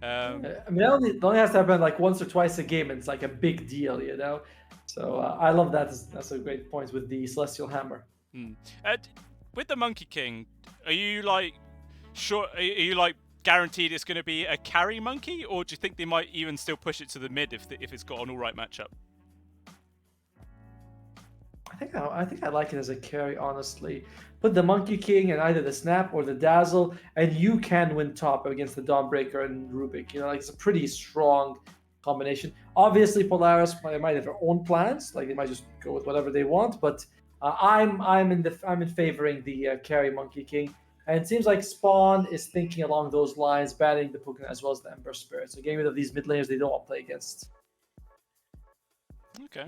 I mean, it only has to happen like once or twice a game, and it's like a big deal, you know. So I love that. That's a great point with the Celestial Hammer. With the Monkey King, are you like sure? Are you like guaranteed it's going to be a carry monkey, or do you think they might even still push it to the mid if it's got an all right matchup? I think I like it as a carry, honestly. Put the Monkey King and either the Snap or the Dazzle, and you can win top against the Dawnbreaker and Rubik. You know, like it's a pretty strong combination. Obviously, Polaris might have their own plans, like they might just go with whatever they want. But I'm in favoring the carry Monkey King, and it seems like Spawn is thinking along those lines, banning the Pokemon as well as the Ember Spirit. So getting rid of these mid laners they don't want to play against. Okay.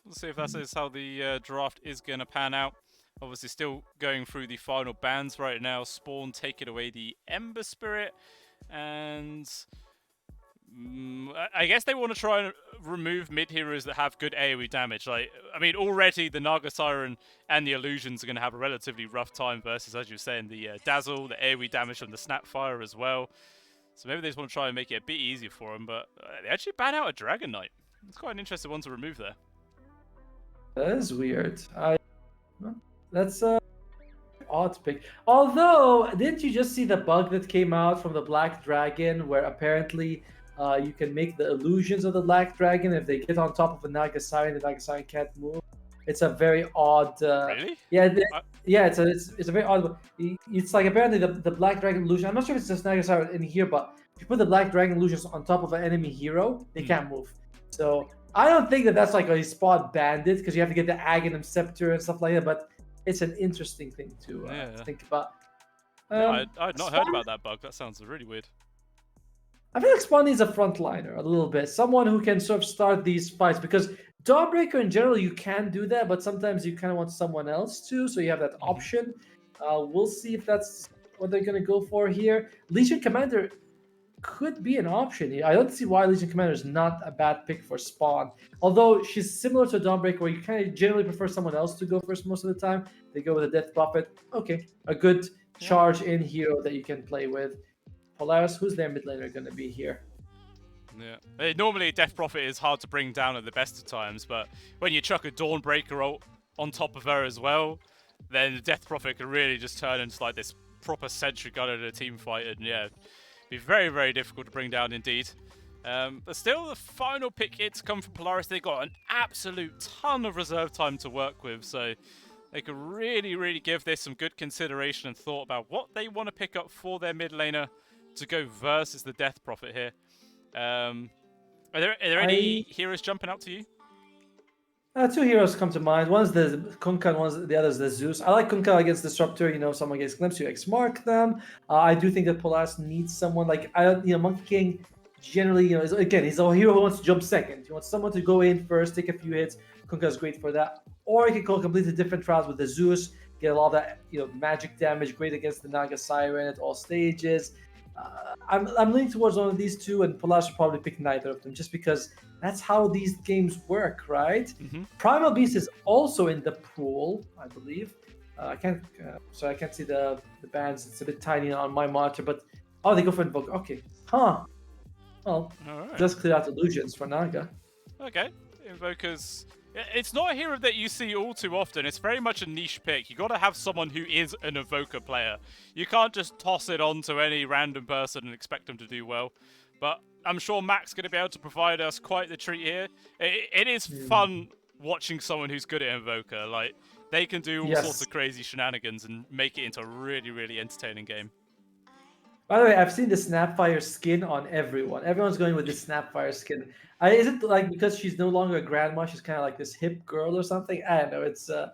We'll see if that is how the draft is going to pan out. Obviously, still going through the final bans right now. Spawn taking away the Ember Spirit, and I guess they want to try and remove mid heroes that have good AoE damage. Like, I mean, already the Naga Siren and the Illusions are going to have a relatively rough time versus, as you were saying, the Dazzle, the AoE damage from the Snapfire as well. So maybe they just want to try and make it a bit easier for them. But they actually ban out a Dragon Knight. It's quite an interesting one to remove there. That is weird. That's odd pick. Although, didn't you just see the bug that came out from the Black Dragon, where apparently you can make the illusions of the Black Dragon if they get on top of a Naga Siren, the Naga Siren can't move. It's a very odd. Really? Yeah, yeah. It's a very odd. It's like apparently the Black Dragon illusion. I'm not sure if it's just Naga Siren in here, but if you put the Black Dragon illusions on top of an enemy hero, they can't move. So I don't think that's like a spot bandit because you have to get the Aghanim Scepter and stuff like that. But it's an interesting thing to think about. I had not heard about that bug. That sounds really weird. I feel like Spawn needs a frontliner a little bit, someone who can sort of start these fights because Dawnbreaker in general you can do that, but sometimes you kind of want someone else to, so you have that option. We'll see if that's what they're gonna go for here. Legion Commander could be an option. I don't see why Legion Commander is not a bad pick for Spawn. Although she's similar to Dawnbreaker, where you kind of generally prefer someone else to go first most of the time. They go with a Death Prophet. Okay, a good charge-in hero that you can play with. Polaris, who's their mid laner going to be here? Yeah. Normally, Death Prophet is hard to bring down at the best of times, but when you chuck a Dawnbreaker on top of her as well, then the Death Prophet can really just turn into like this proper sentry gunner in a team fight, and yeah, be very, very difficult to bring down indeed. But still, the final pick here to come from Polaris, they got an absolute ton of reserve time to work with, so they could really, really give this some good consideration and thought about what they want to pick up for their mid laner to go versus the Death Prophet here. Are there any heroes jumping out to you? Two heroes come to mind. One's the Kunkka, the other's the Zeus. I like Kunkka against Disruptor. You know, someone gets glimpse, you X-mark them. I do think that Polaris needs someone like Monkey King. Generally, he's a hero who wants to jump second. He wants someone to go in first, take a few hits. Kunkka's great for that. Or he can go completely different routes with the Zeus, get a lot of that magic damage, great against the Naga Siren at all stages. I'm leaning towards one of these two, and Polaris will probably pick neither of them, just because that's how these games work, right? Primal Beast is also in the pool, I believe. I can't see the bands. It's a bit tiny on my monitor, but they go for Invoke. Okay, well, right. Just clear out illusions for Naga. Okay, Invokers. It's not a hero that you see all too often. It's very much a niche pick. You got to have someone who is an Evoker player. You can't just toss it on to any random person and expect them to do well. But I'm sure Mac's going to be able to provide us quite the treat here. It is fun watching someone who's good at Invoker. Like, they can do all sorts of crazy shenanigans and make it into a really, really entertaining game. By the way, I've seen the Snapfire skin on everyone. Everyone's going with the Snapfire skin. Is it like because she's no longer a grandma? She's kind of like this hip girl or something. I don't know.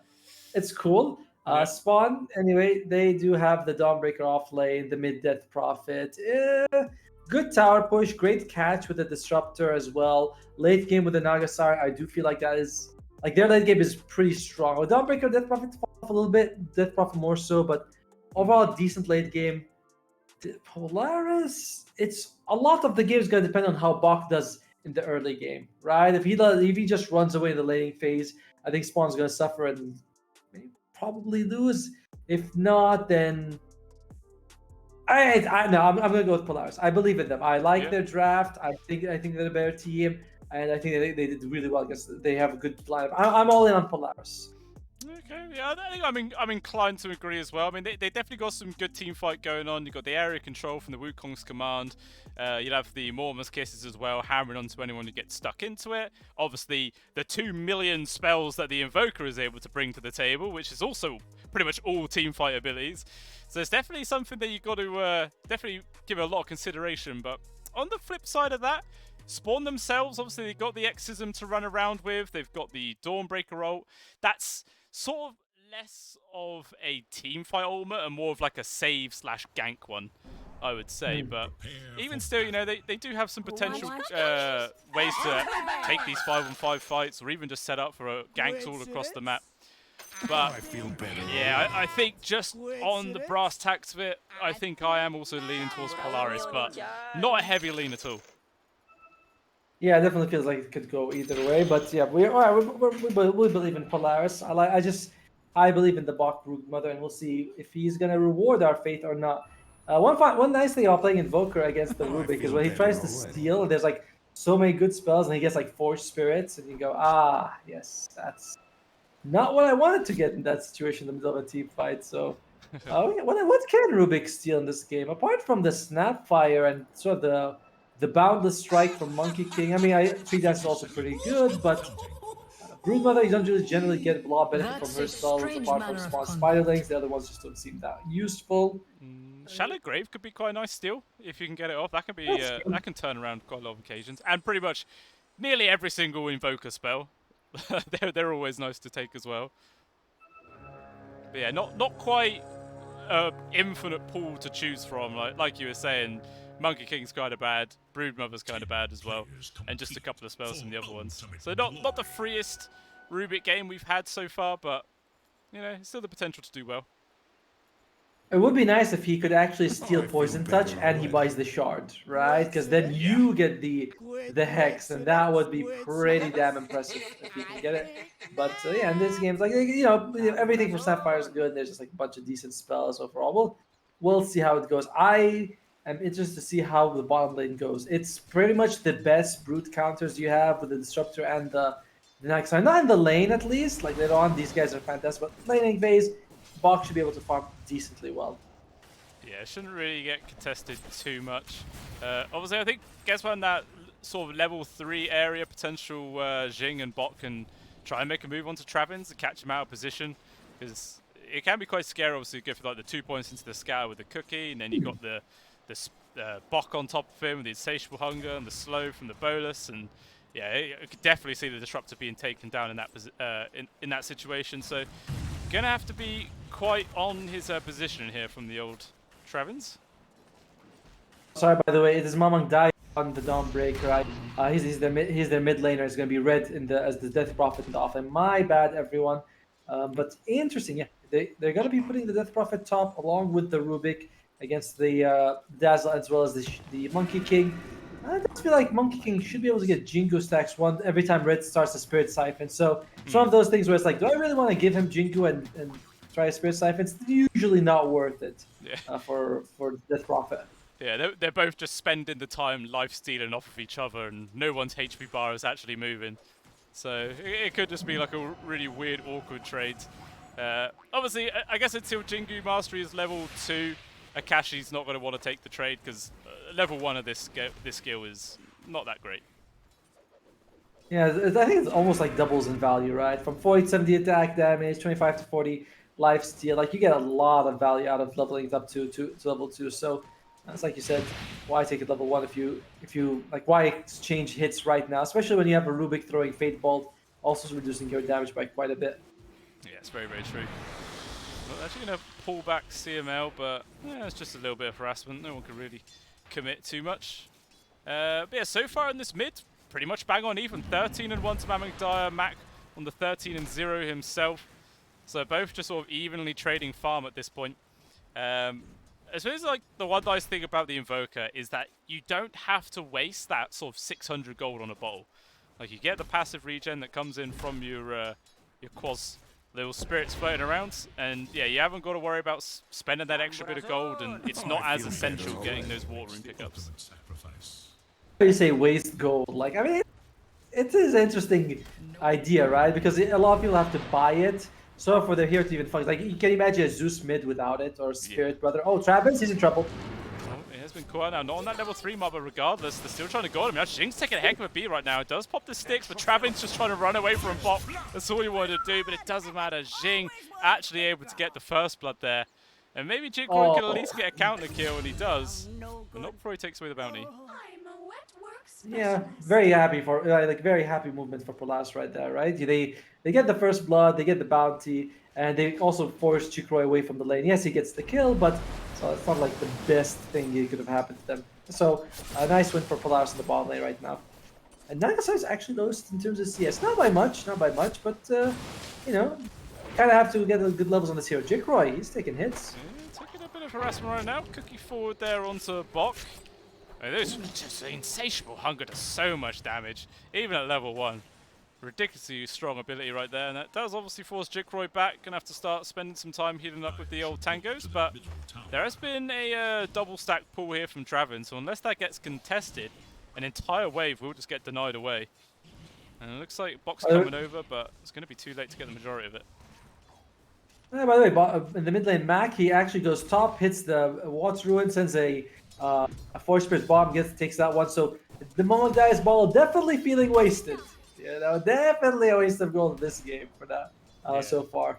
It's cool. Spawn. Anyway, they do have the Dawnbreaker off lane, the mid Death Prophet. Good tower push, great catch with the Disruptor as well. Late game with the Naga Siren, I do feel like that is like their late game is pretty strong. With Dawnbreaker, Death Prophet fall off a little bit. Death Prophet more so, but overall decent late game. Polaris, it's a lot of the game is going to depend on how Bach does in the early game, right? If he just runs away in the laning phase, I think Spawn's going to suffer and maybe probably lose. If not, then I'm gonna go with Polaris. I believe in them. I like Yeah. their draft. I think they're a better team, and I think they did really well against. They have a good lineup. I'm all in on Polaris. Okay, yeah, I think I'm inclined to agree as well. I mean, they definitely got some good team fight going on. You've got the area control from the Wukong's command. You'd have the Mortimer's Kisses as well, hammering onto anyone who gets stuck into it. Obviously, the 2 million spells that the Invoker is able to bring to the table, which is also pretty much all team fight abilities. So it's definitely something that you've got to definitely give a lot of consideration. But on the flip side of that, Spawn themselves, obviously, they've got the Exorcism to run around with. They've got the Dawnbreaker ult. That's sort of less of a team fight ultimate and more of like a save / gank one, I would say. But even still, you know, they do have some potential ways to take these 5-on-5 fights or even just set up for ganks all across the map. But yeah, I think just on the brass tacks of it, I think I am also leaning towards Polaris, but not a heavy lean at all. Yeah, it definitely feels like it could go either way. But yeah, we believe in Polaris. I believe in the Bach Mother, and we'll see if he's gonna reward our faith or not. One nice thing about playing Invoker against the Rubik is when he tries to steal, there's like so many good spells, and he gets like 4 spirits, and you go, yes, that's not what I wanted to get in that situation in the middle of a team fight. So, what can Rubik steal in this game apart from the Snapfire and sort of the Boundless Strike from Monkey King? I mean, 3 Dance is also pretty good, but Broodmother, you don't really generally get a lot of benefit from her spells apart from Spawn Spiderlings. The other ones just don't seem that useful. Shallow Grave could be quite a nice steal if you can get it off. That can be that can turn around quite a lot of occasions, and pretty much nearly every single Invoker spell. they're always nice to take as well. But yeah, not quite infinite pool to choose from. Like you were saying, Monkey King's kind of bad, Broodmother's kind of bad as well, and just a couple of spells from the other ones. So not the freest Rubik game we've had so far, but you know, still the potential to do well. It would be nice if he could actually steal Poison Touch and he buys the shard, right? Because then you get the Hex, and that would be pretty damn impressive if you can get it. But yeah, in this game, like, you know, everything from Sapphire is good. There's just like a bunch of decent spells overall. We'll see how it goes. I am interested to see how the bottom lane goes. It's pretty much the best brute counters you have with the Disruptor and the next time. Not in the lane at least. Like later on, these guys are fantastic. But laning phase, Bach should be able to farm decently well. Yeah, shouldn't really get contested too much. Obviously, I think guess when that sort of level 3 area, potential Jing and Bot can try and make a move onto Travins to catch him out of position, because it can be quite scary. Obviously, go for like the 2 points into the scour with the cookie, and then you got the Bok on top of him with the insatiable hunger and the slow from the bolus, and yeah, you could definitely see the disruptor being taken down in that in that situation. So gonna have to be quite on his position here from the old Travins. Sorry, by the way, it is Mamang Dai on the Dawnbreaker. He's their mid laner. It's gonna be red as the Death Prophet in the offlane. My bad, everyone. But interesting, yeah. They're gonna be putting the Death Prophet top along with the Rubik against the Dazzle as well as the Monkey King. I just feel like Monkey King should be able to get Jingu stacks every time Red starts a Spirit Siphon. So it's one of those things where it's like, do I really want to give him Jingu and try a Spirit Siphon? It's usually not worth it for Death Prophet. Yeah, they're both just spending the time life stealing off of each other, and no one's HP bar is actually moving. So it could just be like a really weird, awkward trade. Obviously, I guess until Jingu Mastery is level 2, Akashi's not going to want to take the trade because level 1 of this skill is not that great. Yeah, I think it's almost like doubles in value, right? From 40 to 70 attack damage, 25 to 40 life steal. Like, you get a lot of value out of leveling it up to level 2. So it's like you said, why take it level 1 if you like, why exchange hits right now, especially when you have a Rubik throwing Fate Bolt, also reducing your damage by quite a bit. Yeah, it's very, very true. Well, actually going to pull back CML, but yeah, it's just a little bit of harassment. No one can really commit too much. But yeah, so far in this mid, pretty much bang on even. 13-1 to Mammoth Dyer, Mac on the 13-0 himself. So both just sort of evenly trading farm at this point. I suppose like the one nice thing about the Invoker is that you don't have to waste that sort of 600 gold on a bottle. Like, you get the passive regen that comes in from your little spirits floating around, and yeah, you haven't got to worry about spending that extra bit of gold, and it's not as essential getting those water room pickups. You say waste gold, like I mean, it is an interesting idea, right? Because a lot of people have to buy it. So for the hero to even function, like you can imagine a Zeus mid without it, or Spirit Brother. Oh, Travis, he's in trouble. Oh, it has been caught now, not on that level 3 mob, but regardless, they're still trying to go at him. Now, Jing's taking a heck of a beat right now. It does pop the sticks, but Travin's just trying to run away from Bop. That's all he wanted to do, but it doesn't matter. Jing actually able to get the first blood there. And maybe Jigroy can at least get a counter kill, and he does. But not before he takes away the bounty. Yeah, very happy for like very happy movement for Polaris right there, right? They get the first blood, they get the bounty, and they also force Chikroy away from the lane. Yes, he gets the kill, but so it's not like the best thing that could have happened to them. So a nice win for Polaris in the bottom lane right now. And Nagasai is actually lowest in terms of CS, not by much, but you know, kind of have to get good levels on this hero. Chikroy, he's taking hits. Yeah, taking a bit of harassment right now. Cookie forward there onto Bok. Oh, this just insatiable hunger does so much damage, even at level 1. Ridiculously strong ability right there, and that does obviously force Jikroy back. Gonna have to start spending some time healing up with the old tangos, but there has been a double stack pull here from Travin, so unless that gets contested, an entire wave will just get denied away. And it looks like Bok's coming over, but it's going to be too late to get the majority of it. By the way, in the mid lane, Mac, he actually goes top, hits the Watts Ruin, sends a Force Spirit bomb, takes that one. So the moment guy's ball definitely feeling wasted. Yeah, that was definitely a waste of gold in this game for that so far.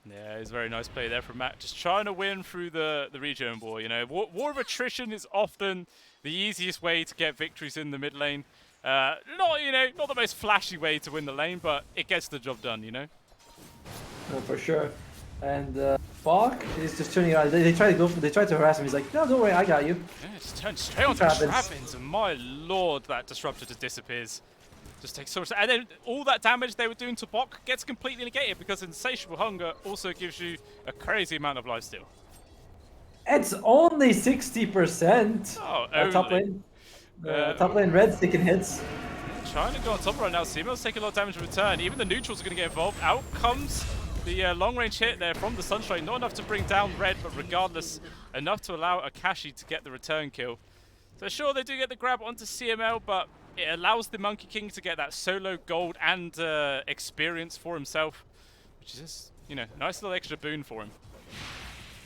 Yeah, it's a very nice play there from Matt. Just trying to win through the regen war. You know, war of attrition is often the easiest way to get victories in the mid lane. Not the most flashy way to win the lane, but it gets the job done. You know. For sure. And Bok is just turning around. They try to harass him. He's like, no, don't worry, I got you. Yeah, just turned straight onto Travins, and my lord, that disruptor just disappears. Just takes so much, and then all that damage they were doing to Bok gets completely negated because Insatiable Hunger also gives you a crazy amount of lifesteal. It's only 60%. Oh, only. Top lane Red's taking hits. Trying to go on top right now. Seamel's taking a lot of damage in return. Even the neutrals are going to get involved. Out comes the long-range hit there from the Sunstrike. Not enough to bring down Red, but regardless, enough to allow Akashi to get the return kill. So sure, they do get the grab onto CML, but it allows the Monkey King to get that solo gold and experience for himself, which is just, you know, nice little extra boon for him.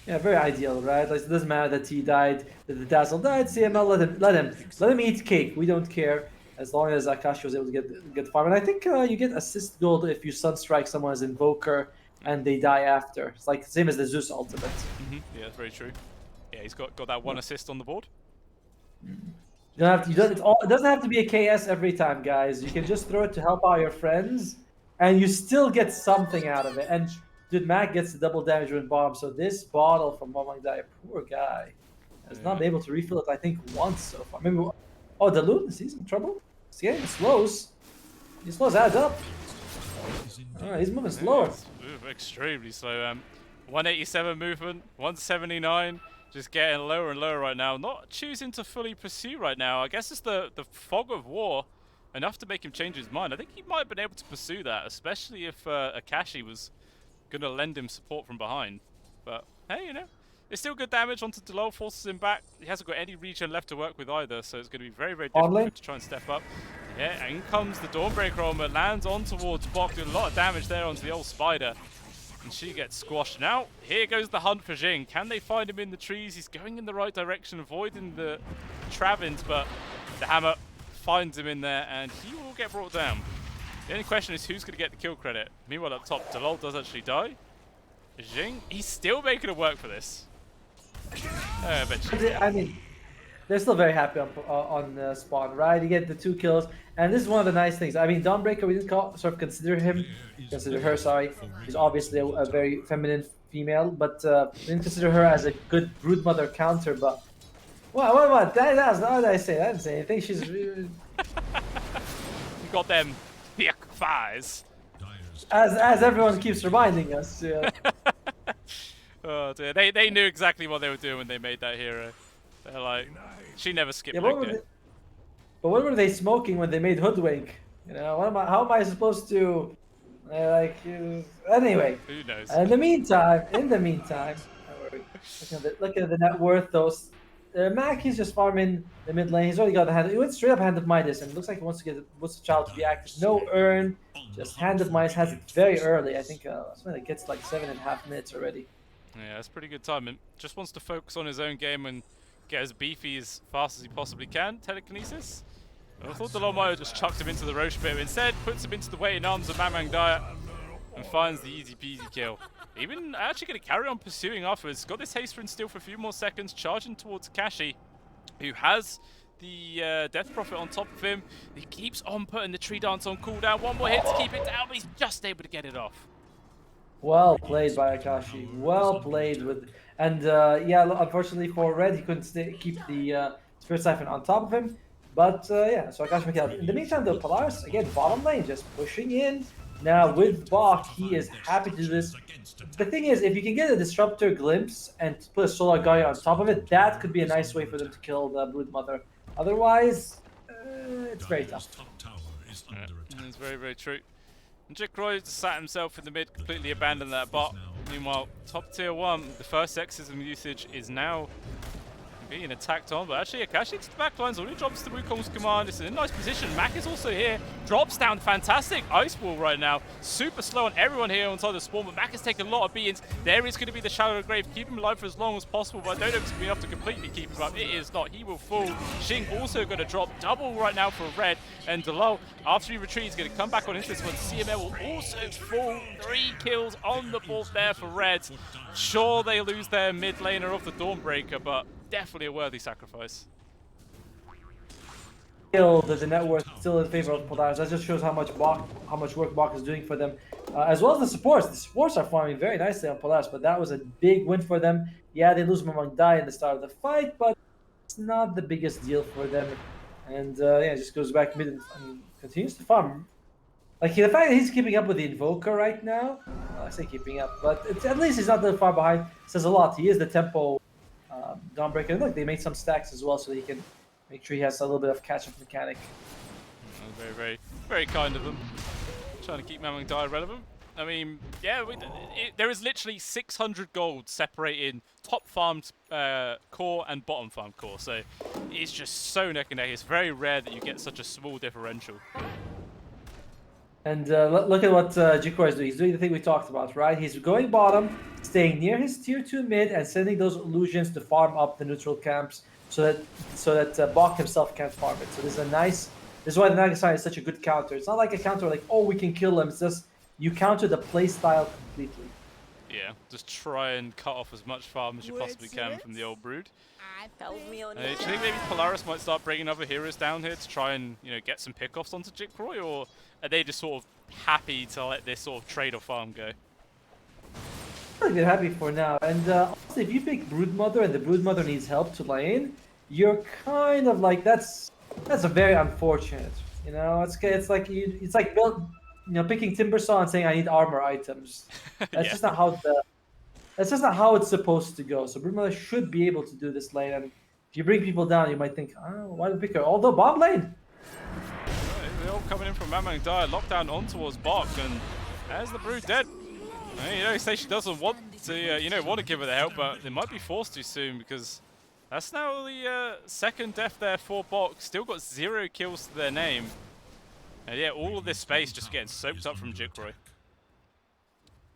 Yeah, very ideal, right? Like, it doesn't matter that he died, that the Dazzle died. CML, let him eat cake. We don't care as long as Akashi was able to get farm. And I think you get assist gold if you sunstrike someone as Invoker and they die after. It's like the same as the Zeus ultimate. Yeah, that's very true. Yeah, he's got that one assist on the board. It doesn't have to be a KS every time, guys. You can just throw it to help out your friends, and you still get something out of it. And dude, Mac gets the double damage with bomb. So this bottle from Momang Dai, poor guy, has not been able to refill it. I think once so far. Maybe. Oh, the loot. He's in trouble. He's getting slows. He slows adds up. He's moving slower. Extremely slow. 187 movement, 179. Just getting lower and lower right now. Not choosing to fully pursue right now. I guess it's the fog of war enough to make him change his mind. I think he might have been able to pursue that, especially if Akashi was going to lend him support from behind. But hey, you know, it's still good damage onto Delol, forces him back. He hasn't got any regen left to work with either, so it's going to be very, very difficult to try and step up. Yeah, in comes the Dawnbreaker armor, lands on towards Bok, doing a lot of damage there onto the old Spider. And she gets squashed. Now, here goes the hunt for Jing. Can they find him in the trees? He's going in the right direction, avoiding the Travins, but the hammer finds him in there, and he will get brought down. The only question is who's going to get the kill credit. Meanwhile, up top, Delol does actually die. Jing, he's still making it work for this. I mean, they're still very happy on spawn, right? You get the 2 kills, and this is one of the nice things. I mean, Dawnbreaker, we didn't consider her. Sorry, she's obviously a very feminine female, but we didn't consider her as a good broodmother counter. But what? That's not what I say. I didn't say anything. She's. You got them thick thighs. As everyone keeps reminding us. Yeah. Oh dear, they knew exactly what they were doing when they made that hero. They're like, she never skipped leg day. But what were they smoking when they made Hoodwink? You know, how am I supposed to Anyway, Who knows? in the meantime, don't worry. Look at the net worth. Those Mac, he's just farming the mid lane. He's already got the hand. He went straight up hand of Midas, and it looks like he wants the child to be active. No earn, just hand of Midas has it very early. I think that's when it gets like 7.5 minutes already. Yeah, that's pretty good timing. Just wants to focus on his own game and get as beefy as fast as he possibly can. Telekinesis. I thought Delomo just chucked him into the Roche pit, but instead puts him into the waiting arms of Mamang Daya and finds the easy peasy kill. Even actually going to carry on pursuing afterwards. Got this haste rune still for a few more seconds, charging towards Kashi, who has the Death Prophet on top of him. He keeps on putting the Tree Dance on cooldown. One more hit to keep it down, but he's just able to get it off. Well played by Akashi. Well played and yeah, unfortunately for Red, he couldn't keep the Spirit Siphon on top of him. But yeah, so Akashi McKell. In the meantime, though, Polaris again bottom lane, just pushing in. Now with Bach, he is happy to do this. The thing is, if you can get a Disruptor glimpse and put a Solar Gaia on top of it, that could be a nice way for them to kill the Brood Mother. Otherwise, it's very tough. Yeah, it's very, very true. And Jikroy sat himself in the mid, completely abandoned that bot. Meanwhile, top tier 1, the first Exorcism usage is now being attacked on, but actually Akashi to the backlines, only drops to Wukong's command. It's in a nice position. Mac is also here, drops down, fantastic ice wall right now. Super slow on everyone here on side of the spawn, but Mac has taken a lot of beatings. There is going to be the Shadow of Grave, keep him alive for as long as possible, but I don't know if it's going to be enough to completely keep him up. It is not, he will fall. Xing also going to drop, double right now for Red, and Delo, after he retreats, going to come back on into this one. CML will also fall, 3 kills on the board there for Red. Sure, they lose their mid laner of the Dawnbreaker, but definitely a worthy sacrifice. Still, the net worth still in favor of Polaris. That just shows how much work Bach is doing for them, as well as the supports. The supports are farming very nicely on Polaris, but that was a big win for them. Yeah, they lose Mamang Dai in the start of the fight, but it's not the biggest deal for them. And yeah, just goes back mid and continues to farm. Like the fact that he's keeping up with the Invoker right now, I say keeping up, but at least he's not that far behind. Says a lot. He is the tempo Dawnbreaker. And look, they made some stacks as well, so he can make sure he has a little bit of catch-up mechanic. Very, very, very kind of them. Trying to keep Mamang Dai relevant. I mean, yeah, there is literally 600 gold separating top farmed core and bottom farmed core, so it's just so neck and neck. It's very rare that you get such a small differential. And look at what Jikroy is doing. He's doing the thing we talked about, right? He's going bottom, staying near his tier 2 mid, and sending those illusions to farm up the neutral camps, so that Bach himself can't farm it. So this is a nice. This is why the Nagasai is such a good counter. It's not like a counter like, oh, we can kill him. It's just you counter the play style completely. Yeah, just try and cut off as much farm as you possibly can from the old Brood. Do you think maybe Polaris might start bringing other heroes down here to try and get some pickoffs onto Jikroy, or are they just sort of happy to let this sort of trade or farm go? I think they're happy for now. And honestly, if you pick Broodmother and the Broodmother needs help to lane, you're kind of like that's a very unfortunate. It's like picking Timbersaw and saying I need armor items. That's just not how that's just not how it's supposed to go. So Broodmother should be able to do this lane. And if you bring people down, you might think, oh, why do we pick her? Although bot lane. They're all coming in from Mamang Dai, lockdown on towards Bach, and there's the Brood dead. Say she doesn't want to, want to give her the help, but they might be forced to soon, because that's now the second death there for Bach. Still got 0 kills to their name. And yeah, all of this space just getting soaked up from Jikroy.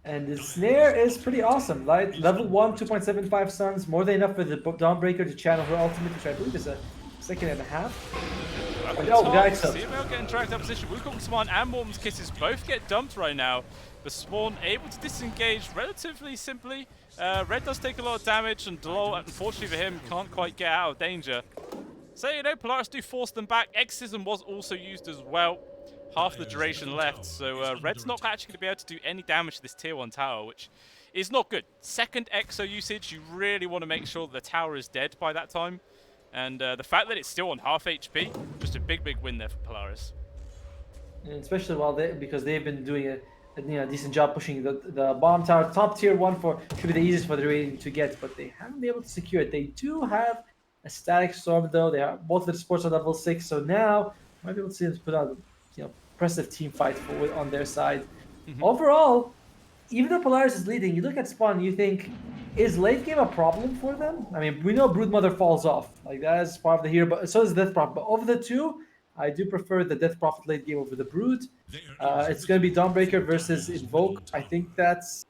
And the snare is pretty awesome. Like level 1, 2.75 suns, more than enough for the Dawnbreaker to channel her ultimate, which I believe is a 1.5 seconds. Oh, guys, CML getting dragged out of position. Wukong's Command and Morton's Kisses both get dumped right now. The Spawn able to disengage relatively simply. Red does take a lot of damage, and Delo, unfortunately for him, can't quite get out of danger. So, Polaris do force them back. Exorcism was also used as well. Half the duration left, so Red's not actually going to be able to do any damage to this tier 1 tower, which is not good. Second Exo usage, you really want to make sure the tower is dead by that time. And the fact that it's still on half HP, just a big, big win there for Polaris. And especially because they've been doing a decent job pushing the bomb tower. Top tier 1 should be the easiest for the rating to get, but they haven't been able to secure it. They do have a static storm though. They are both of the supports are level 6, so now might be able to see them put out impressive team fight on their side. Overall, even though Polaris is leading, you look at Spawn, you think, is late game a problem for them? I mean, we know Broodmother falls off. Like, that is part of the hero, but so is Death Prophet. But over the two, I do prefer the Death Prophet late game over the Brood. It's going to be Dawnbreaker versus Invoke. I think that's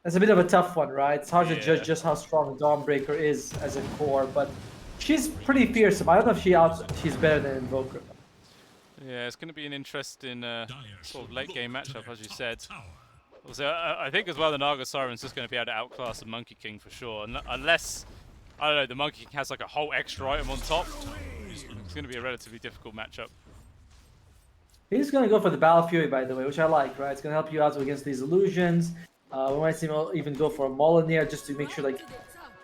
a bit of a tough one, right? It's hard to judge just how strong Dawnbreaker is as a core, but she's pretty fearsome. I don't know if she's better than Invoker. Yeah, it's going to be an interesting sort of late game matchup, as you said. Also, I think as well the Naga Siren's just going to be able to outclass the Monkey King for sure. Unless, I don't know, the Monkey King has like a whole extra item on top. It's going to be a relatively difficult matchup. He's going to go for the Battle Fury, by the way, which I like, right? It's going to help you out against these illusions. We might see him even go for a Molineer just to make sure, like,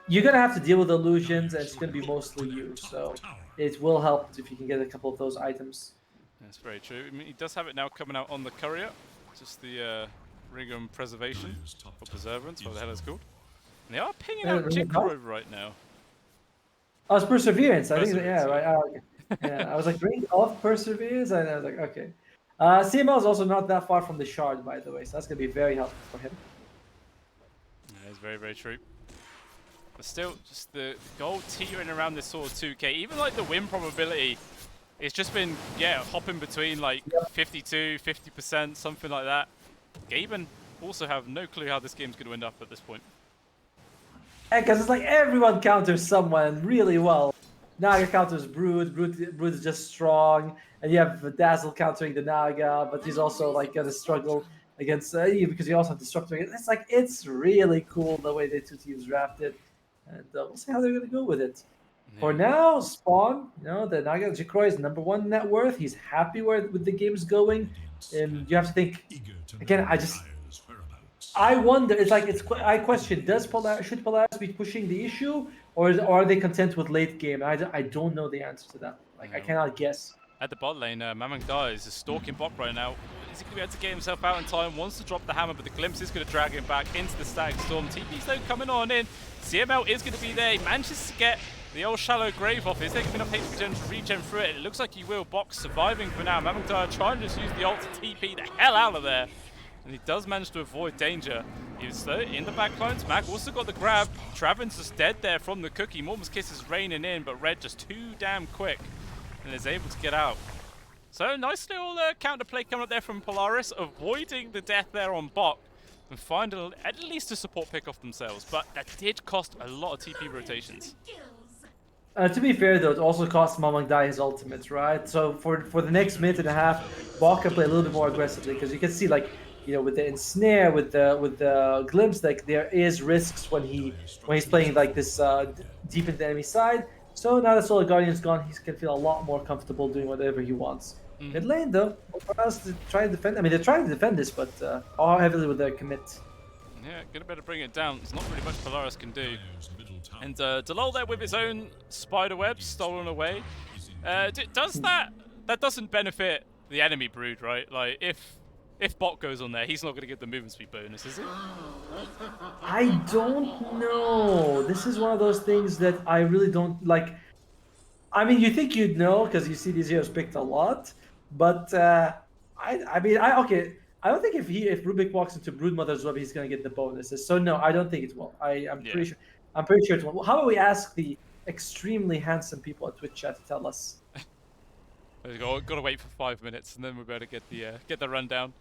you're going to have to deal with illusions, and it's going to be mostly you. So it will help if you can get a couple of those items. That's very true. I mean, he does have it now coming out on the Courier. Just the Rigum Preservation, or Preservance, what the hell it's called. And they are pinging out Jikro right now. Oh, it's Perseverance. I think, yeah, right. Okay. Yeah, I was like, Ring of Perseverance, and I was like, okay. CML is also not that far from the Shard, by the way, so that's going to be very helpful for him. Yeah, it's very, very true. But still, just the gold teetering around this sort of 2k, even like the win probability, it's just been, yeah, hopping between like 52, 50%, something like that. Gaben also have no clue how this game's going to end up at this point. Yeah, because it's like everyone counters someone really well. Naga counters Brood. Brood is just strong, and you have Dazzle countering the Naga, but he's also like gonna struggle against you because you also have Destructor. It's like it's really cool the way the two teams drafted, and we'll see how they're gonna go with it. Yeah. For now, Spawn, you know, the Naga Jikro is #1 net worth. He's happy with the game's going, and you have to think again. I wonder. It's like I question: should Polaris be pushing the issue, or are they content with late game? I don't know the answer to that. Like I cannot guess. At the bot lane, Mamang dies, is stalking bot right now. Is he going to be able to get himself out in time? Wants to drop the hammer, but the glimpse is going to drag him back into the Static Storm. TP's though coming on in. CML is going to be there. He manages to get the old shallow grave off. Is there enough HP to regen through it? It looks like he will. Box surviving for now. Mamang trying to just use the ult to TP the hell out of there. And he does manage to avoid danger. He's in the backlines. Mag also got the grab. Travin's just dead there from the cookie. Mormon's Kiss is raining in, but Red just too damn quick and is able to get out. So nice little counterplay coming up there from Polaris, avoiding the death there on bot and finding at least a support pick off themselves. But that did cost a lot of TP rotations. To be fair, though, it also cost Mamang Dai his ultimate, right? So for the next minute and a half, Bot can play a little bit more aggressively because you can see, like, you know, with the ensnare, with the glimpse, like there is risks when he's playing like this deep into the enemy side. So now that Solar Guardian's gone, he can feel a lot more comfortable doing whatever he wants. Mid lane though, for us to try to defend. I mean, they're trying to defend this, but how heavily would they commit? Yeah, gonna better bring it down. There's not really much Polaris can do. And Delol there with his own spider web stolen away. Does that doesn't benefit the enemy Brood, right? Like if bot goes on there, he's not going to get the movement speed bonus, is it? I don't know. This is one of those things that I really don't like. I mean, you think you'd know because you see these heroes picked a lot, but I don't think if Rubik walks into Broodmother's web, he's going to get the bonuses. So no, I don't think it will. I'm pretty sure it will. How about we ask the extremely handsome people at Twitch chat to tell us? Got to wait for 5 minutes, and then we're better get the rundown.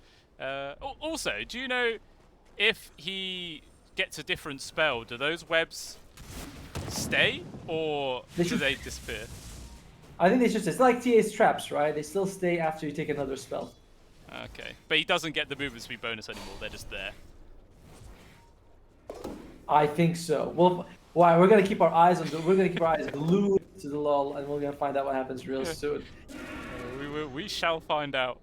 Also, do you know if he gets a different spell, do those webs stay or do they disappear? I think they should stay. It's like TA's traps, right? They still stay after you take another spell. Okay, but he doesn't get the movement speed bonus anymore. They're just there. I think so. Well, why? We're gonna keep our eyes glued to the lull, and we're gonna find out what happens real soon. We shall find out.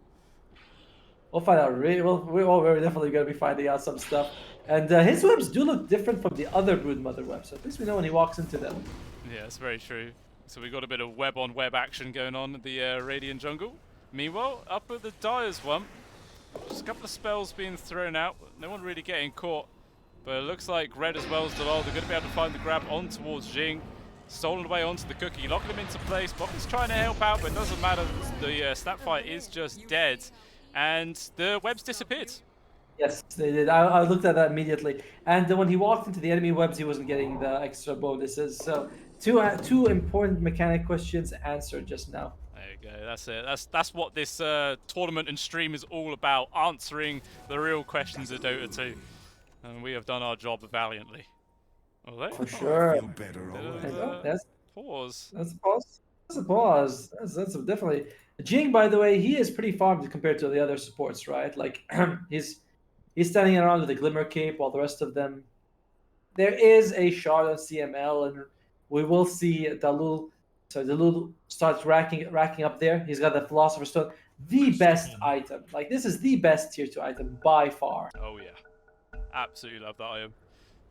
We'll find out. We're definitely gonna be finding out some stuff. And his webs do look different from the other Broodmother webs. So at least we know when he walks into them. Yeah, it's very true. So we got a bit of web-on-web action going on in the Radiant jungle. Meanwhile, up at the Dyer's one, just a couple of spells being thrown out. No one really getting caught. But it looks like Red as well as Delol, they're going to be able to find the grab on towards Jing. Stolen away onto the cookie, locking him into place. Bok is trying to help out, but it doesn't matter. The Snapfire is just dead. And the web's disappeared. Yes, they did. I looked at that immediately. And then when he walked into the enemy webs, he wasn't getting the extra bonuses. So two important mechanic questions answered just now. There you go. That's it. That's what this tournament and stream is all about: answering the real questions of Dota 2, and we have done our job valiantly. Although, For sure. that's pause. That's a pause. That's a pause. That's definitely. Jing, by the way, he is pretty farmed compared to the other supports, right? Like he's standing around with a glimmer cape while the rest of them. There is a shot on CML, and we will see Dalul. So Dalul starts racking up there. He's got the Philosopher's Stone, the best item. Like this is the best tier 2 item by far. Oh yeah, absolutely love that item.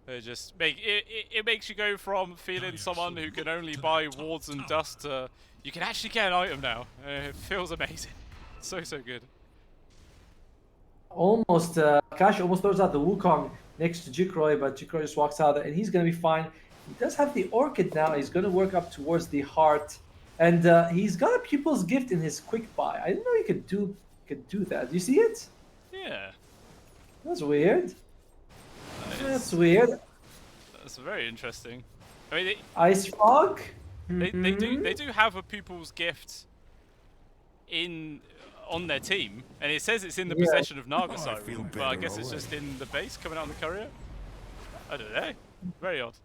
It just it makes you go from feeling someone who can only buy wards and dust to you can actually get an item now. It feels amazing. So good. Almost, Cash almost throws out the Wukong next to Jikroy, but Jikroy just walks out, and he's going to be fine. He does have the Orchid now. He's going to work up towards the heart, and he's got a Pupil's Gift in his quick buy. I didn't know he could do that. Do you see it? Yeah. That's weird. That's weird. That's very interesting. I mean, Ice Frog. They do have a Pupil's Gift on their team, and it says it's in the possession of Nagasai, but I guess it's just in the base coming out on the courier. I don't know. Very odd.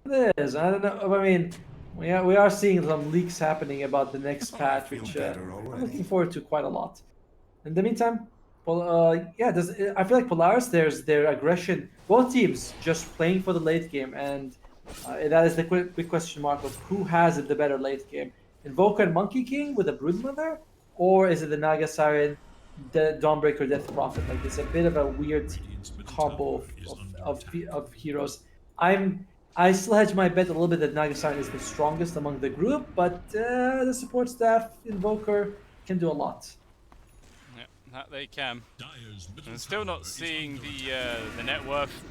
It is. I don't know. I mean, we are seeing some leaks happening about the next patch, which I'm looking forward to quite a lot. In the meantime, well, yeah, I feel like Polaris, there's their aggression. Both teams just playing for the late game, and that is the big question mark of who has the better late game. Invoker and Monkey King with a Broodmother, or is it the Naga Siren, the Dawnbreaker, Death Prophet? Like it's a bit of a weird combo of heroes. I still hedge my bet a little bit that Naga Siren is the strongest among the group, but the support staff Invoker can do a lot. Yeah, that they can. And still not seeing the net worth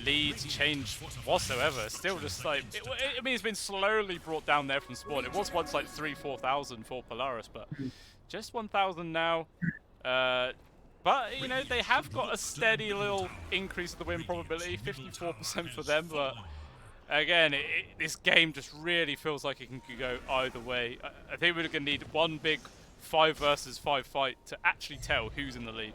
leads change whatsoever. Still just like I mean, it's been slowly brought down there from spawn. It was once like 3,000-4,000 for Polaris, but just 1,000 now. But you know, they have got a steady little increase of the win probability, 54% for them. But again, this game just really feels like it can go either way. I think we're going to need one big 5 versus 5 fight to actually tell who's in the lead.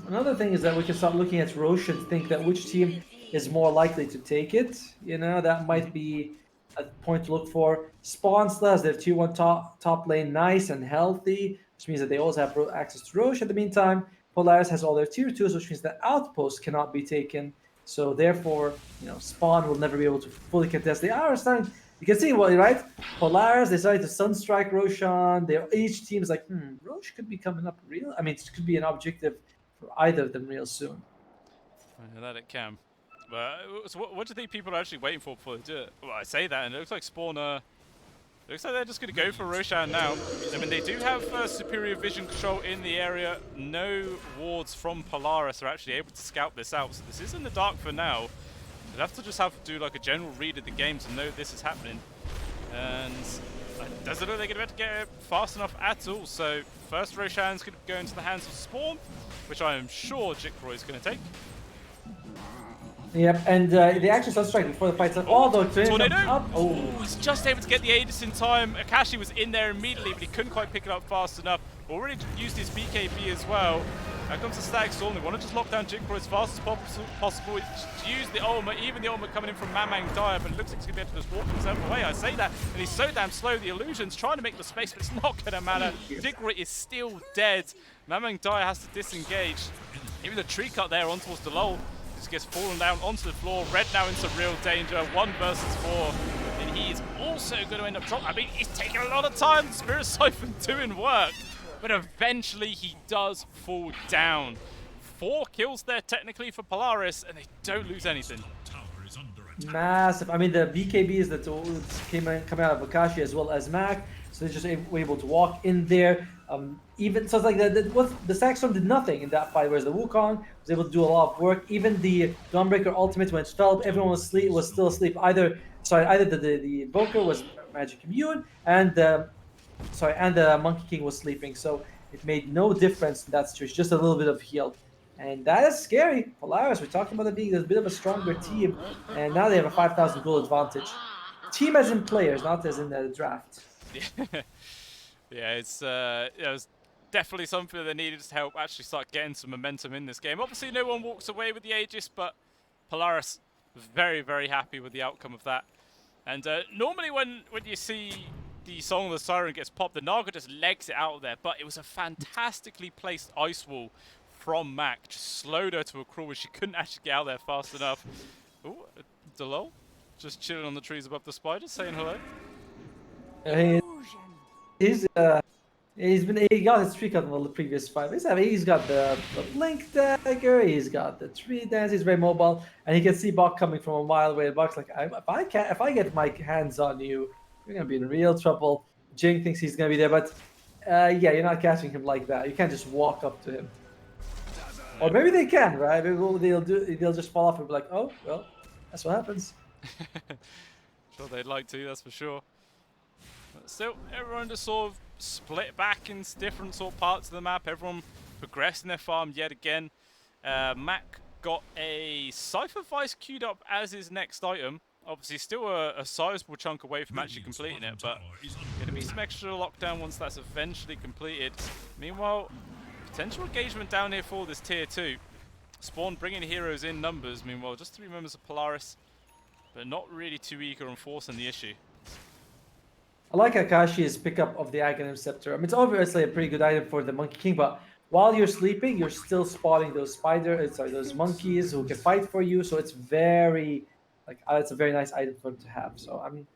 Another thing is that we can start looking at Roche and think that which team is more likely to take it. You know, that might be a point to look for. Spawn still has their tier 1 top lane nice and healthy, which means that they always have access to Roche. In the meantime, Polaris has all their tier 2s, which means that Outpost cannot be taken. So therefore, you know, Spawn will never be able to fully contest. They are starting. You can see, well, right? Polaris, they started to Sunstrike Roshan. Each team is like, Roche could be coming up real. I mean, it could be an objective for either of them real soon. That it can. But so what do you think people are actually waiting for before they do it? Well, I say that, and it looks like Spawn looks like they're just going to go for Roshan now. I mean, they do have superior vision control in the area. No wards from Polaris are actually able to scout this out. So this is in the dark for now. They'd have to just do like a general read of the game to know this is happening. And it doesn't look like they're going to get it fast enough at all. So first Roshan's going to go into the hands of Spawn, which I am sure Jikroy is going to take. Yep, and they actually Sunstrike before the fight's up. Although Tornado! Up. Oh, he's just able to get the Aegis in time. Akashi was in there immediately, but he couldn't quite pick it up fast enough. Already used his BKB as well. Now comes the Static Storm. They want to just lock down Jikroy as fast as possible. Use the ultimate, even the ultimate coming in from Mamang Dyer, but it looks like he's going to be able to just walk himself away. I say that, and he's so damn slow. The illusion's trying to make the space, but it's not going to matter. Jikroy is still dead. Mamang Dyer has to disengage. Even the tree cut there on towards the lull. Just gets fallen down onto the floor. Red now into real danger. 1 versus 4. And he is also going to end up dropping. I mean, he's taking a lot of time. Spirit Siphon doing work. But eventually he does fall down. 4 kills there technically for Polaris, and they don't lose anything. Massive. I mean, the BKBs that coming out of Akashi as well as Mac, so they're just able to walk in there. Even so, it's like the Saxon did nothing in that fight, whereas the Wukong was able to do a lot of work. Even the Dawnbreaker ultimate, when it fell, everyone was still asleep. Either the Invoker was Magic Immune, and the Monkey King was sleeping. So it made no difference in that situation, just a little bit of heal. And that is scary. Polaris, we're talking about it being a bit of a stronger team, and now they have a 5,000 goal advantage. Team as in players, not as in the draft. Yeah, yeah, it was definitely something that they needed to help actually start getting some momentum in this game. Obviously, no one walks away with the Aegis, but Polaris very, very happy with the outcome of that. And normally when you see the Song of the Siren gets popped, the Naga just legs it out of there, but it was a fantastically placed ice wall from Mac. Just slowed her to a crawl where she couldn't actually get out there fast enough. Ooh, Delol just chilling on the trees above the spiders, saying hello. He got his streak on the previous 5. He's got the blink dagger, he's got the tree dance, he's very mobile, and he can see Bok coming from a mile away. Bok's like, if I get my hands on you, you're gonna be in real trouble. Jing thinks he's gonna be there, but yeah, you're not catching him like that. You can't just walk up to him. Or maybe they can, right? Maybe they'll just fall off and be like, oh, well, that's what happens. Sure, they'd like to, that's for sure. But still, everyone just sort of split back into different sort of parts of the map. Everyone progressed in their farm yet again. Mac got a Cypher Vice queued up as his next item. Obviously, still a sizable chunk away from actually completing it, but going to be some extra lockdown once that's eventually completed. Meanwhile, potential engagement down here for this tier 2. Spawn bringing heroes in numbers. Meanwhile, just 3 members of Polaris, but not really too eager on forcing the issue. I like Akashi's pickup of the Aghanim Scepter. I mean, it's obviously a pretty good item for the Monkey King, but while you're sleeping, you're still spotting those those monkeys who can fight for you. So it's it's a very nice item for him to have. So I mean,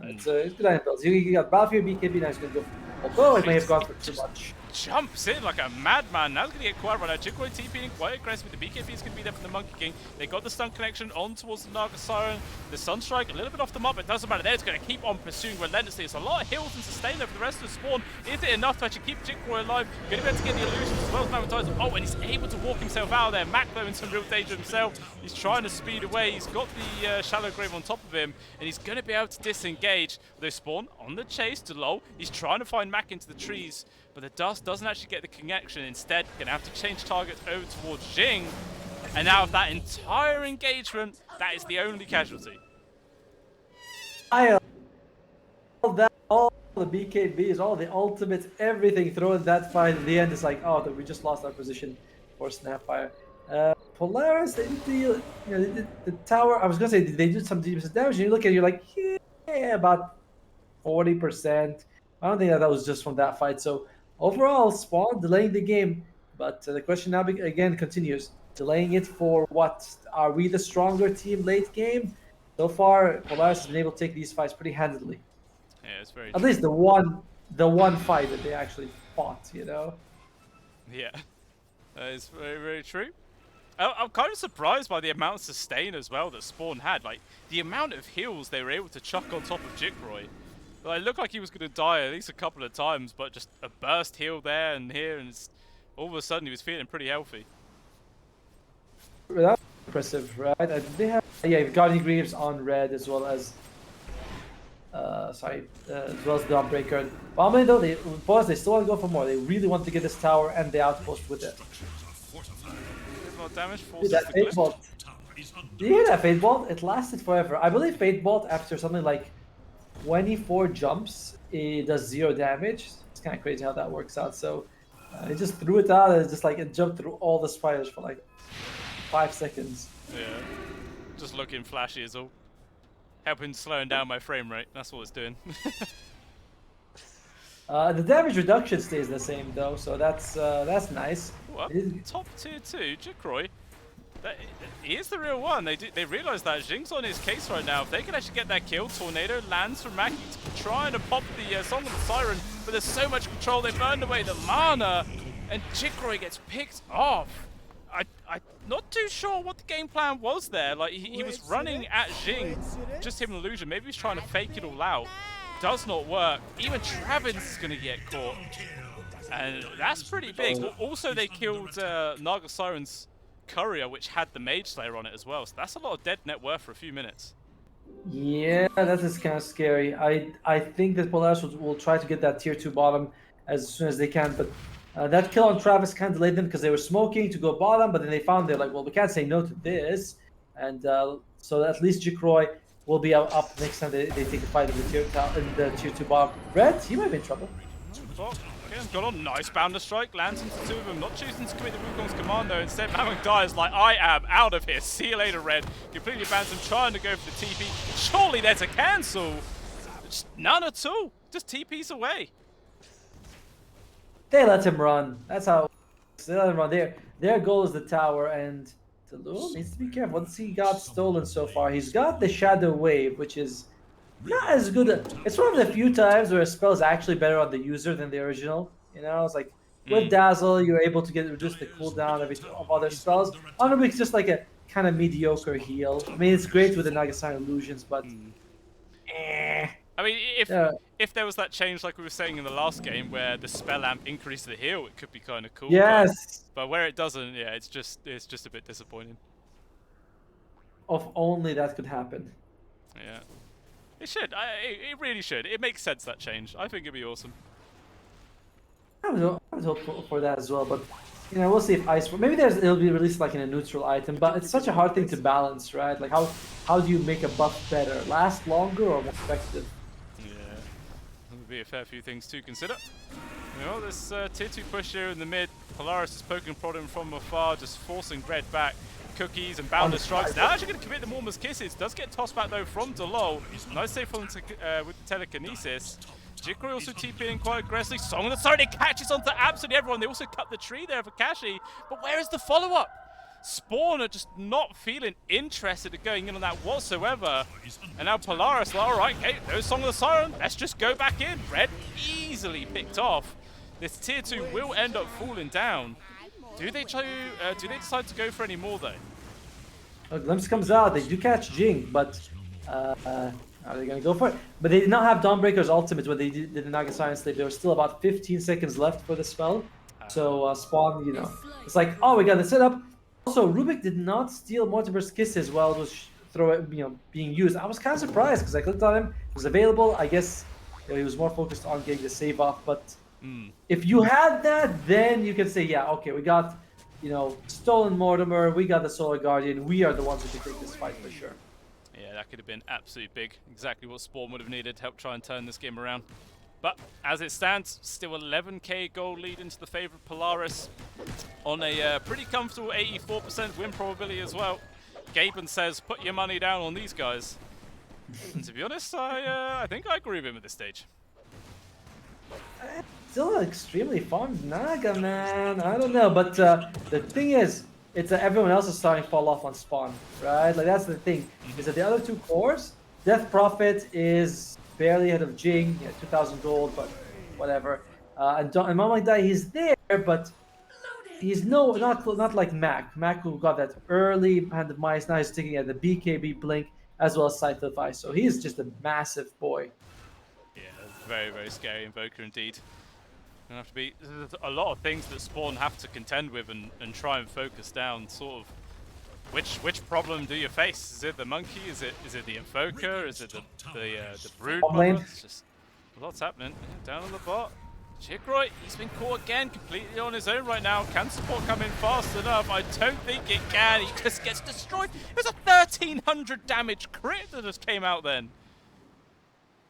it's a good item build. You got Battlefield BKB, now he's going to go. Although it may have gone for too much. Jumps in like a madman. Now he's going to get quite right now. Jigroy TPing quite aggressive. The BKB is going to be there for the Monkey King. They got the stun connection on towards the Naga Siren. The Sunstrike a little bit off the mark, but it doesn't matter. They're just going to keep on pursuing relentlessly. It's a lot of heals and sustain there for the rest of the Spawn. Is it enough to actually keep Jigroy alive? Going to be able to get the illusions as well as Magnetizer. Oh, and he's able to walk himself out of there. Mac, though, in some real danger himself. He's trying to speed away. He's got the Shallow Grave on top of him, and he's going to be able to disengage. Although Spawn on the chase to Lol. He's trying to find Mac into the trees, but the dust doesn't actually get the connection. Instead, going to have to change target over towards Jing. And out of that entire engagement, that is the only casualty. All the BKBs, all the ultimates, everything thrown in that fight. In the end, it's like, oh, we just lost our position for Snapfire. Polaris, they did the tower. I was gonna say they did some decent damage. And you look at it, you're like, yeah, about 40%. I don't think that was just from that fight. So overall, Spawn delaying the game, but the question now again continues: delaying it for what? Are we the stronger team late game? So far, Polaris has been able to take these fights pretty handily. Yeah, it's very. At least the one fight that they actually fought, you know. Yeah, that is very, very true. I'm kind of surprised by the amount of sustain as well that Spawn had. Like, the amount of heals they were able to chuck on top of Jikroy. Like, it looked like he was going to die at least a couple of times, but just a burst heal there and here, and all of a sudden he was feeling pretty healthy. That's impressive, right? They have Guardian Greaves on red as well as as well as Dawnbreaker. Bombay though, they still want to go for more. They really want to get this tower and the outpost with it. Damage Dude, that Fate Bolt. Do you hear that Fate Bolt? It lasted forever. I believe Fate Bolt after something like 24 jumps, it does 0 damage. It's kind of crazy how that works out. So it just threw it out and it's just like it jumped through all the spiders for like 5 seconds. Yeah, just looking flashy is all. Helping slowing down my frame rate. That's what it's doing. The damage reduction stays the same though, so that's nice. What? Top tier 2, Jikroy. He is the real one. They realize that Jing's on his case right now. If they can actually get that kill, Tornado lands from Maki trying to pop the Song of the Siren, but there's so much control. They burned away the mana, and Jikroy gets picked off. I'm not too sure what the game plan was there. Like he was running at Jing, just him an illusion. Maybe he's trying to fake it all out. Does not work. Even Travis is going to get caught. And that's pretty big. Also, they killed Naga Siren's courier, which had the Mage Slayer on it as well. So that's a lot of dead net worth for a few minutes. Yeah, that is kind of scary. I think that Polaris will try to get that tier 2 bottom as soon as they can, but That kill on Travis kind of delayed them because they were smoking to go bottom, but then they found they're like, well, we can't say no to this. And so at least Jikroy will be up next time they take a fight in the tier 2 bottom. Red, he might be in trouble. Oh, again, got on. Nice bounder strike. Lands into two of them. Not choosing to commit the Wukong's command though. Instead, Mammoth dies like, I am out of here. See you later, Red. Completely bans him, trying to go for the TP. Surely there's a cancel. Just none at all. Just TP's away. They let him run. That's how it works. They let him run. Their goal is the tower, and Tulum needs to be careful. Once he got stolen so far, he's got the Shadow Wave, which is not as good. It's one of the few times where a spell is actually better on the user than the original. You know, it's like with Dazzle, you're able to reduce the cooldown of other spells. On Rubik's just like a kind of mediocre heal. I mean, it's great with the Nagasaki illusions, but I mean, if there was that change like we were saying in the last game where the spell amp increased the heal, it could be kind of cool. Yes. But where it doesn't, yeah, it's just a bit disappointing. If only that could happen. Yeah. It should. It really should. It makes sense, that change. I think it'd be awesome. I would hope for that as well, but you know, we'll see if Ice. Maybe it'll be released like in a neutral item, but it's such a hard thing to balance, right? Like how do you make a buff better, last longer or more effective? Yeah, there'll be a fair few things to consider. You know, this tier 2 push here in the mid. Polaris is poking prod him from afar, just forcing Red back. Cookies and bounder strikes. Now actually going to commit the Mormons Kisses. Does get tossed back though from Delol. Nice save from with the telekinesis. Jikroy also TPing quite aggressively. Song of the Siren, it catches onto absolutely everyone. They also cut the tree there for Kashi. But where is the follow-up? Spawn are just not feeling interested in going in on that whatsoever. And now Polaris, like, alright, okay, no Song of the Siren. Let's just go back in. Red easily picked off. This tier 2 will end up falling down. Do they decide to go for any more though? A Glimpse comes out. They do catch Jing, but are they going to go for it? But they did not have Dawnbreaker's ultimate when they did the Naga Science Slave. There was still about 15 seconds left for the spell. So Spawn, you know, it's like, oh, we got the setup. Also, Rubik did not steal Mortimer's Kisses while it was being used. I was kind of surprised because I clicked on him. It was available. I guess he was more focused on getting the save off, but. If you had that, then you can say, yeah, okay, we got, stolen Mortimer, we got the Solar Guardian, we are the ones who can take this fight for sure. Yeah, that could have been absolutely big. Exactly what Spawn would have needed to help try and turn this game around. But as it stands, still 11k gold lead into the favor of Polaris on a pretty comfortable 84% win probability as well. Gaben says, put your money down on these guys. And to be honest, I think I agree with him at this stage. Still extremely fun Naga, man. I don't know, but the thing is, it's that everyone else is starting to fall off on Spawn, right? Like that's the thing. Is that the other two cores, Death Prophet is barely ahead of Jing, 2,000 gold, but whatever. And Mama Dai, he's there, but he's not like Mac. Mac who got that early Hand of Mice. Now he's taking at the BKB Blink as well as Sight of Ice. So he's just a massive boy. Yeah, very, very scary Invoker indeed. Gonna have to be a lot of things that Spawn have to contend with and try and focus down. Sort of, which problem do you face? Is it the monkey? Is it the Invoker? Is it the brood? It's just lots happening. Down on the bot. Jikroy, he's been caught again, completely on his own right now. Can support come in fast enough? I don't think it can. He just gets destroyed. It was a 1,300 damage crit that just came out then.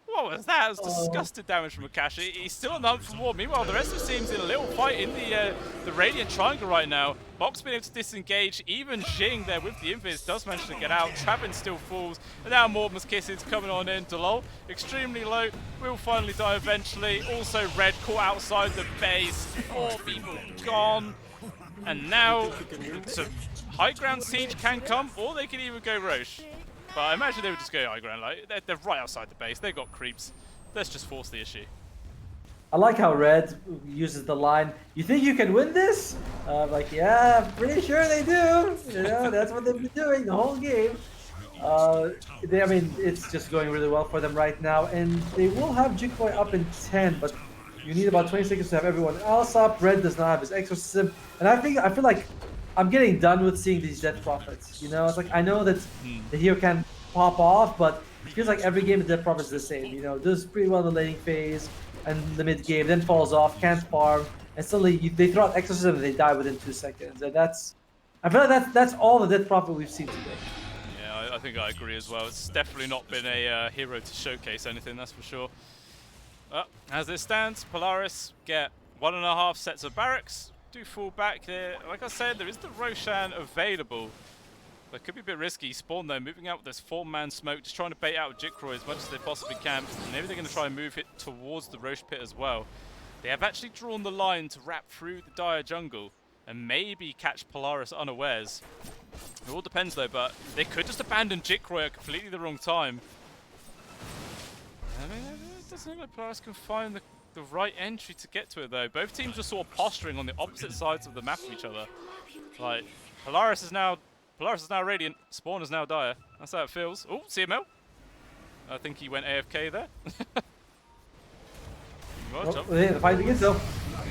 What was that? It was disgusting damage from Akashi. He's still on the hunt for more. Meanwhile, the rest of the team's in a little fight in the Radiant Triangle right now. Box being able to disengage. Even Jing there with the Invis does manage to get out. Trappin still falls. And now Mortimer's Kisses coming on in. Delol, extremely low. Will finally die eventually. Also Red caught outside the base. 4 people gone. And now, so high ground siege can come, or they can even go Roche. But I imagine they would just go high ground. Like they're right outside the base. They've got creeps. Let's just force the issue. I like how Red uses the line, "You think you can win this?" Like, yeah, pretty sure they do. You know, that's what they've been doing the whole game. I mean, it's just going really well for them right now, and they will have Jikroy up in 10, but you need about 20 seconds to have everyone else up. Red does not have his exorcism, and I feel like I'm getting done with seeing these Death Prophets. You know, it's like I know that the hero can pop off, but it feels like every game the Death Prophet's the same. You know, does pretty well in the laning phase and the mid game, then falls off, can't farm, and suddenly they throw out Exorcism and they die within 2 seconds. And I feel like that's all the Death Prophet we've seen today. Yeah, I think I agree as well. It's definitely not been a hero to showcase anything, that's for sure. As it stands, Polaris get 1.5 sets of barracks. Do fall back there. Like I said, there is the Roshan available. But it could be a bit risky. Spawn though, moving out with this 4-man smoke, just trying to bait out Jikroy as much as they possibly can. Maybe they're going to try and move it towards the Rosh pit as well. They have actually drawn the line to wrap through the Dire jungle and maybe catch Polaris unawares. It all depends though, but they could just abandon Jikroy at completely the wrong time. I mean, it doesn't look like Polaris can find the right entry to get to it though. Both teams are sort of posturing on the opposite sides of the map of each other. Like, Polaris is now Radiant, Spawn is now Dire. That's how it feels. Oh, CML. I think he went AFK there. The fight begins though.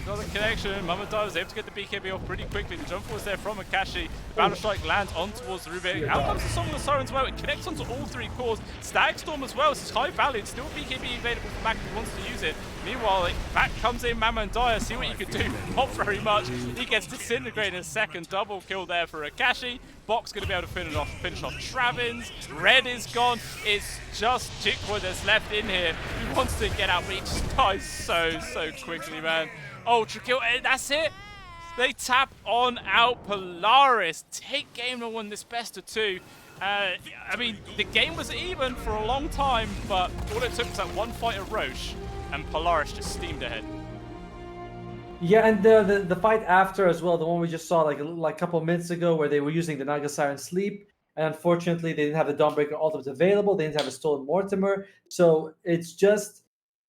Got the connection. Mama Dai was able to get the BKB off pretty quickly. The jump was there from Akashi. The Boundary Strike lands on towards the Rubik. Out comes the Song of the Siren as well. It connects onto all 3 cores. Stag Storm as well. This is high value. Still BKB available for Mac if he wants to use it. Meanwhile, back comes in Mama and Dyer. See what you can do. Not very much. He gets disintegrated in a second. Double kill there for Akashi. Box going to be able to finish off Travins. Red is gone. It's just Jikroy that's left in here. He wants to get out, but he just dies so quickly, man. Ultra kill, and that's it. They tap on out Polaris. Take game number 1, this best of 2. I mean, the game was even for a long time, but all it took was that one fight at Roche, and Polaris just steamed ahead. Yeah, and the fight after as well, the one we just saw like a couple of minutes ago, where they were using the Naga Siren Sleep, and unfortunately they didn't have the Dawnbreaker ultimate available. They didn't have a stolen Mortimer, so it's just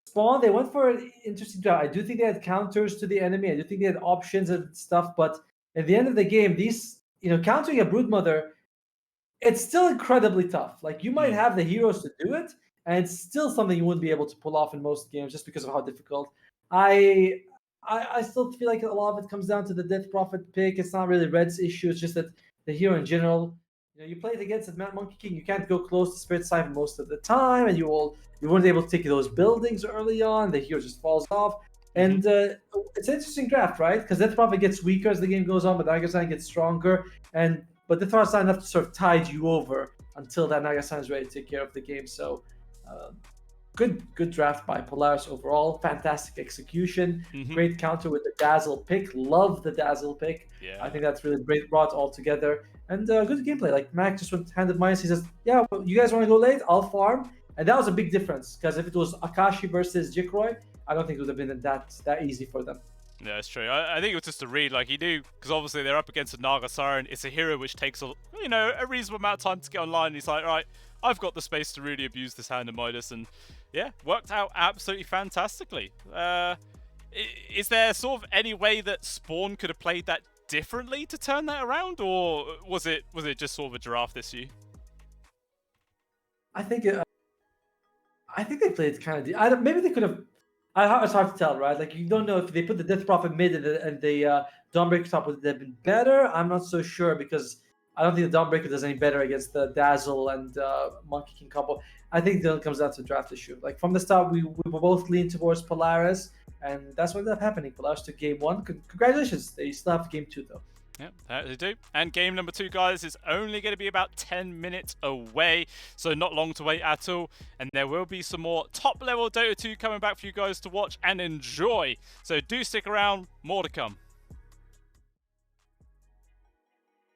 Spawn. They went for an interesting job. I do think they had counters to the enemy. I do think they had options and stuff, but at the end of the game, these countering a Broodmother, it's still incredibly tough. Like, you might have the heroes to do it, and it's still something you wouldn't be able to pull off in most games just because of how difficult. I still feel like a lot of it comes down to the Death Prophet pick. It's not really Red's issue. It's just that the hero in general, you play it against the Monkey King. You can't go close to Spirit Siphon most of the time, and you weren't able to take those buildings early on. The hero just falls off. And it's an interesting draft, right? Because Death Prophet gets weaker as the game goes on, but Naga-san gets stronger. But Death Prophet's not enough to sort of tide you over until that Naga-san is ready to take care of the game. So good draft by Polaris overall. Fantastic execution. Great counter with the Dazzle pick. Love the Dazzle pick. Yeah. I think that's really great, brought all together. And good gameplay. Like, Mac just went handed minus. He says, yeah, well, you guys want to go late? I'll farm. And that was a big difference, because if it was Akashi versus Jikroy, I don't think it would have been that easy for them. Yeah, that's true. I think it was just a read. Like, he knew, because obviously they're up against a Naga Siren. It's a hero which takes a reasonable amount of time to get online. And he's like, right, I've got the space to really abuse this hand of Midas. And yeah, worked out absolutely fantastically. Is there sort of any way that Spawn could have played that differently to turn that around, or was it just sort of a giraffe this year? I think they played kind of. Maybe they could have. It's hard to tell, right? Like, you don't know if they put the Death Prophet mid and the Dawnbreaker top, would have been better. I'm not so sure, because I don't think the Dawnbreaker does any better against the Dazzle and Monkey King combo. I think it comes down to a draft issue. Like, from the start, we were both leaning towards Polaris, and that's what ended up happening. Polaris took game 1. Congratulations. They still have game 2, though. Yep, that they do. And game number 2, guys, is only going to be about 10 minutes away, so not long to wait at all. And there will be some more top-level Dota 2 coming back for you guys to watch and enjoy. So do stick around, more to come.